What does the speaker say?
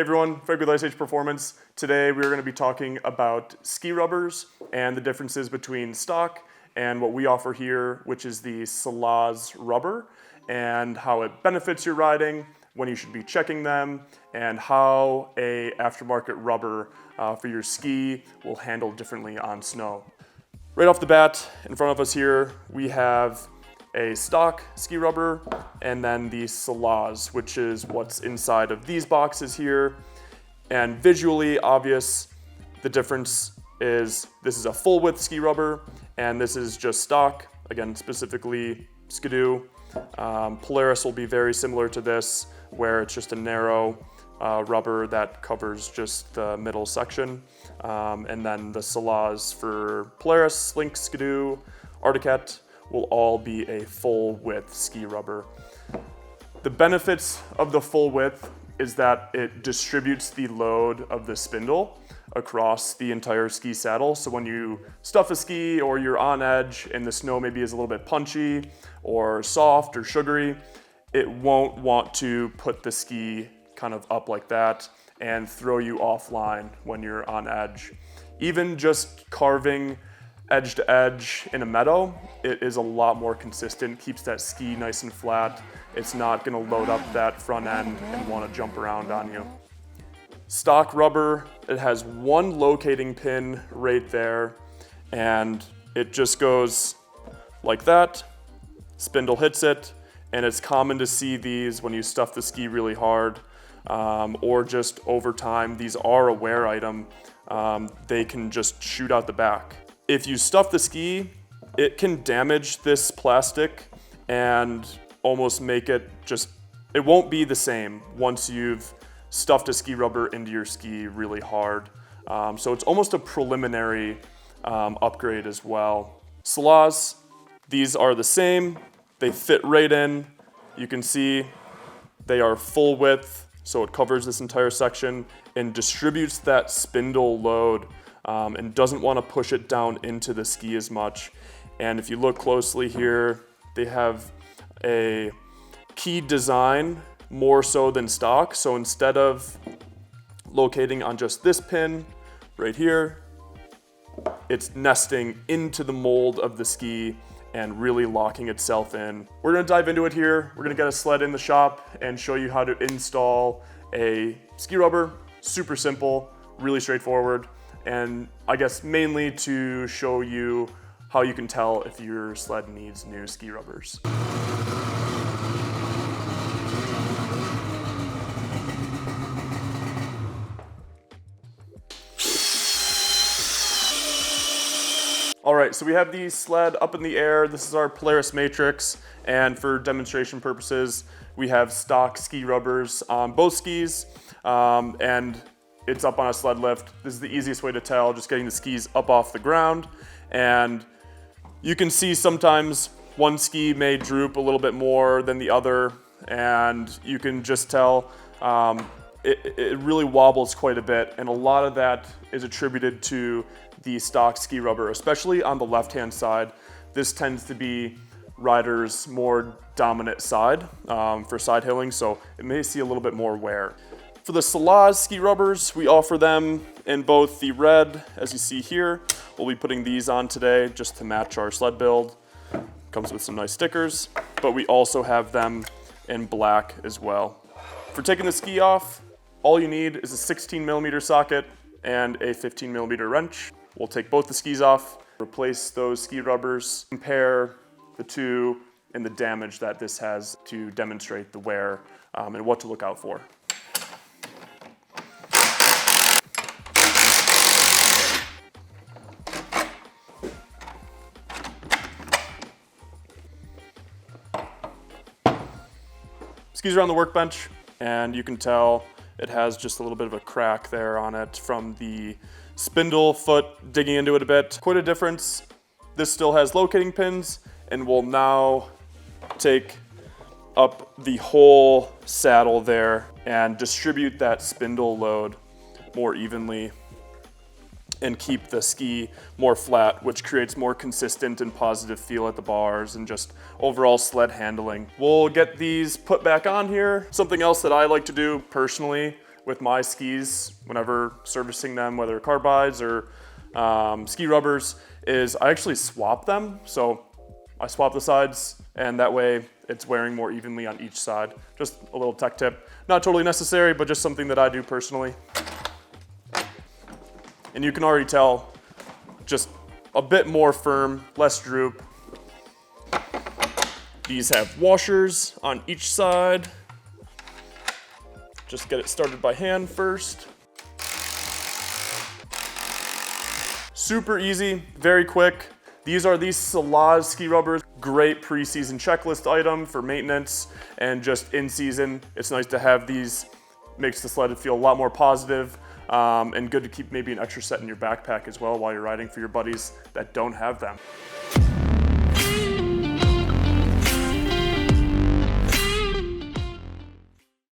everyone, Frank with IceAge Performance. Today we're going to be talking about ski rubbers and the differences between stock and what we offer here, which is the SALAZZ rubber, and how it benefits your riding, when you should be checking them, and how a aftermarket rubber for your ski will handle differently on snow. Right off the bat, in front of us here, we have a stock ski rubber, and then the SALAZZ, which is what's inside of these boxes here. And visually obvious, the difference is this is a full width ski rubber, and this is just stock, again, specifically Skidoo. Polaris will be very similar to this, where it's just a narrow rubber that covers just the middle section. And then the SALAZZ for Polaris, Lynx, Skidoo, Arctic will all be a full width ski rubber. The benefits of the full width is that it distributes the load of the spindle across the entire ski saddle. So when you stuff a ski or you're on edge and the snow maybe is a little bit punchy or soft or sugary, it won't want to put the ski kind of up like that and throw you offline when you're on edge. Even just carving edge to edge in a meadow, it is a lot more consistent, keeps that ski nice and flat. It's not gonna load up that front end and wanna jump around on you. Stock rubber, it has one locating pin right there, and it just goes like that. Spindle hits it, and it's common to see these when you stuff the ski really hard, or just over time. These are a wear item. They can just shoot out the back. If you stuff the ski, it can damage this plastic and almost make it it won't be the same once you've stuffed a ski rubber into your ski really hard. So it's almost a preliminary upgrade as well. SALAZZ, these are the same. They fit right in. You can see they are full width, so it covers this entire section and distributes that spindle load and doesn't want to push it down into the ski as much. And if you look closely here, they have a key design more so than stock. So instead of locating on just this pin right here, it's nesting into the mold of the ski and really locking itself in. We're gonna dive into it here. We're gonna get a sled in the shop and show you how to install a ski rubber. Super simple, really straightforward. And I guess mainly to show you how you can tell if your sled needs new ski rubbers. All right, so we have the sled up in the air. This is our Polaris Matrix, and for demonstration purposes, we have stock ski rubbers on both skis, and it's up on a sled lift. This is the easiest way to tell, just getting the skis up off the ground. And you can see sometimes one ski may droop a little bit more than the other, and you can just tell it really wobbles quite a bit, and a lot of that is attributed to the stock ski rubber, especially on the left-hand side. This tends to be riders' more dominant side for side hilling, so it may see a little bit more wear. For the SALAZZ ski rubbers, we offer them in both the red, as you see here. We'll be putting these on today just to match our sled build. Comes with some nice stickers, but we also have them in black as well. For taking the ski off, all you need is a 16mm socket and a 15mm wrench. We'll take both the skis off, replace those ski rubbers, compare the two and the damage that this has to demonstrate the wear and what to look out for. Skis are on the workbench, and you can tell it has just a little bit of a crack there on it from the spindle foot digging into it a bit. Quite a difference. This still has locating pins, and will now take up the whole saddle there and distribute that spindle load more evenly and keep the ski more flat, which creates more consistent and positive feel at the bars and just overall sled handling. We'll get these put back on here. Something else that I like to do personally with my skis whenever servicing them, whether carbides or ski rubbers, is I actually swap them. So I swap the sides, and that way it's wearing more evenly on each side. Just a little tech tip. Not totally necessary, but just something that I do personally. And you can already tell, just a bit more firm, less droop. These have washers on each side. Just get it started by hand first. Super easy, very quick. These are these SALAZZ Ski Rubbers. Great pre-season checklist item for maintenance, and just in season, it's nice to have these. Makes the sled feel a lot more positive, and good to keep maybe an extra set in your backpack as well while you're riding for your buddies that don't have them.